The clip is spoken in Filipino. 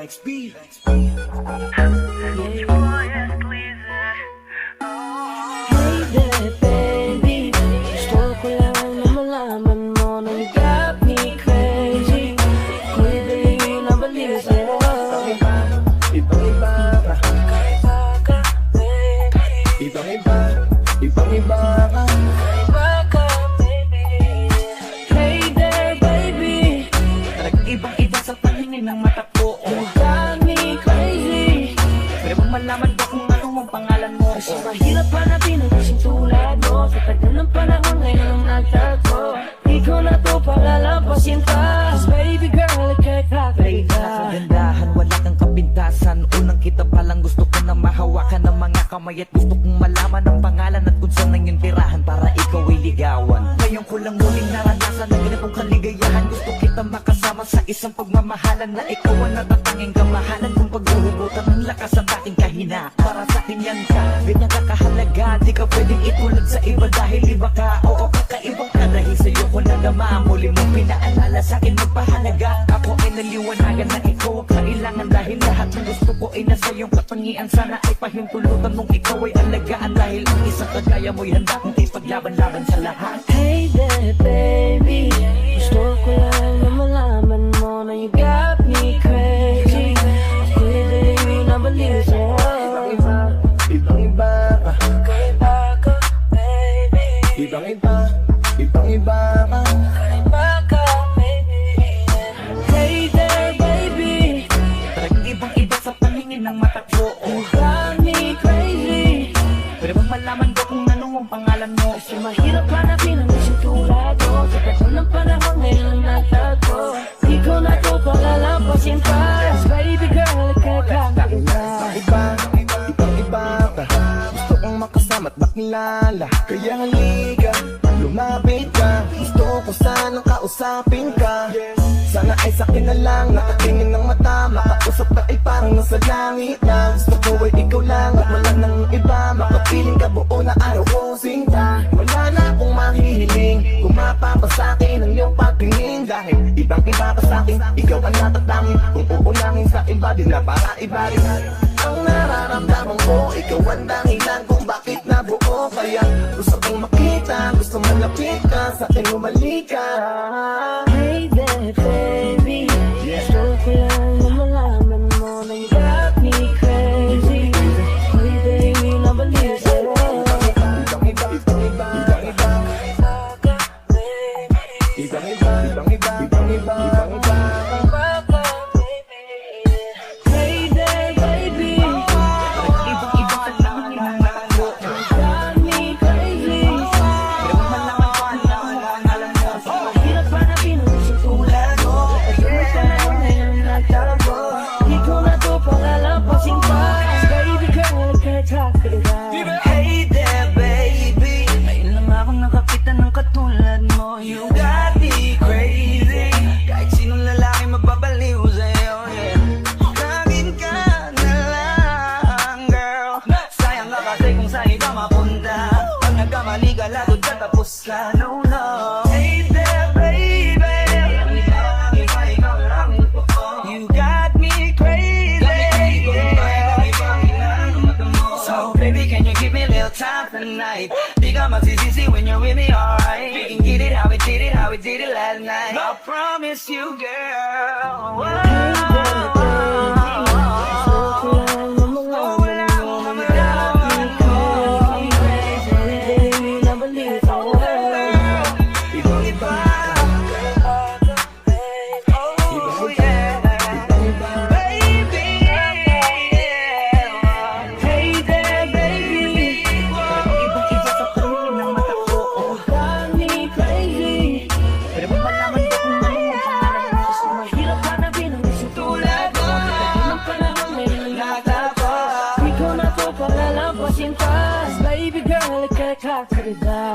Lex B. Hey there, baby. Gusto ko lang na malaman mo na you got me crazy. Kuya, baby, nabaliw sa'yo. Ibang-iba ka. Kakaiba ka, baby. Ibang-iba, ibang-iba ka. Kakaiba ka, baby. Hey there, baby. Talagang ibang-iba sa paningin ng mata ko. You got me crazy. Pero kung malaman ko kung ano ang pangalan mo, Kasi mahirap hanapin ang kasing tulad mo. Sa tagal ng panahon ngayon ang nagtagpo. Di ko na to palalampasin pa. Cause baby girl, kakaiba. kagandahan, wala kang kapintasan. Unang kita palang gusto ko na mahawakan ng mga kamay. At gusto kong malaman ang pangalan at kung saan ang iyong tirahan para ikaw ay ligawan. Ngayon ko lang muling naranasan na ganitong kaligayahan. Gusto kita makasama sa isang pagmamahalan na ikaw ang natatanging kamahalan. Kung paghuhugutan ng lakas ang ating kahinaan, para sa akin yan ka, ganyan ka kahalaga. Di ka pwedeng itulad sa iba dahil iba ka. Oo, kakaibang ka dahil sa'yo ko nadama. Muli mong pinaalala sa akin magpahalaga. Ako ay naliwanagan na ikaw ang kailangan. Dahil lahat ng gusto ko ay nasa iyong katangian. Sana ay pahintulutan nung ikaw ay alagaan. Dahil ang isang kagaya mo'y handa kong ipaglaban-laban sa lahat. Hey there, baby. Gusto ko lang na malaman mo na you got me crazy. Kuya, baby, nabaliw sa'yo. Ibang-iba ka. Kakaiba ka, baby. Ibang-iba, ibang-iba ka. Kakaiba ka, baby. Hey there, baby. Talagang ibang-iba sa paningin ng mata ko. You got me crazy. Pero kung malaman ko kung ano ang pangalan mo, Kasi mahirap hanapin ang isang tulad mo. Sa tagal ng panahon ngayon ang nagtagpo. Di ko na to palalampasin pa. Cause baby girl, kakaiba. Ibang-iba ka. Gusto kong makasama at makilala. Kaya halika, lumapit ka. Gusto ko sanang kausapin ka. Sana ay sakin na lang, nakatingin ng mata. Makausap ka ay parang nasa langit na. Gusto ko ay ikaw lang at wala nang iba. Makapiling ka buo na araw kong sinta. Wala na akong mahihiling, kumapapa sa'kin ang iyong pagtingin. Dahil ibang-iba ka sa'kin, ikaw ang natatangin. Kung uulangin sa iba, di na para iba rin. Ang nararamdaman ko, ikaw ang dahilan kung bakit nabuo. Kaya gusto kong makita, gusto malapit ka, sa'kin umalik ka. Hey there, baby. Gusto ko lang na malaman mo na you got me crazy. Hey baby, nabaliw sa'yo. Ibang-iba, ibang-iba, ibang-iba. Kakaiba ka, baby. Ibang-iba, ibang-iba, ibang-iba, ibang-iba. Kakaiba ka, baby. Hey there, baby. talagang ibang-iba sa paningin ng mata ko. You got me crazy. Pero kung malaman ko kung ano ang pangalan mo, Mahirap hanapin ang isang tulad mo. Kasi may panahon ngayon ang nagtagpo. Di ko na to palalampasin pa. Baby girl, kakaiba. hey there baby, ngayon lang akong nakapitan ng katulad mo. You got me crazy, kahit sinong lalaki magbabaliw sa'yo, yeah. Laging ka na lang, girl. Sayang ka kasi kung saan iba mapunta. Pag nagkamali ka, lagot ka, tapos ka. No, no. Hey there baby, ikaw lang. You got me crazy, so baby, can you give me a little time tonight? Di ka magsisisi when you're with me, alright? We can get it how we did it, how we did it last night. I promise you, girl. Ibang-iba, Oh yeah, baby, Hey there, baby. ibang-iba sa paningin ng mata ko. Got me crazy. Pero kung malaman ko kung ano ang pangalan mo, Kasi mahirap hanapin ang isang tulad mo. Sa tagal ng panahon ngayon ang nagtagpo. Di ko na to palalampasin pa. Baby girl, kakaiba.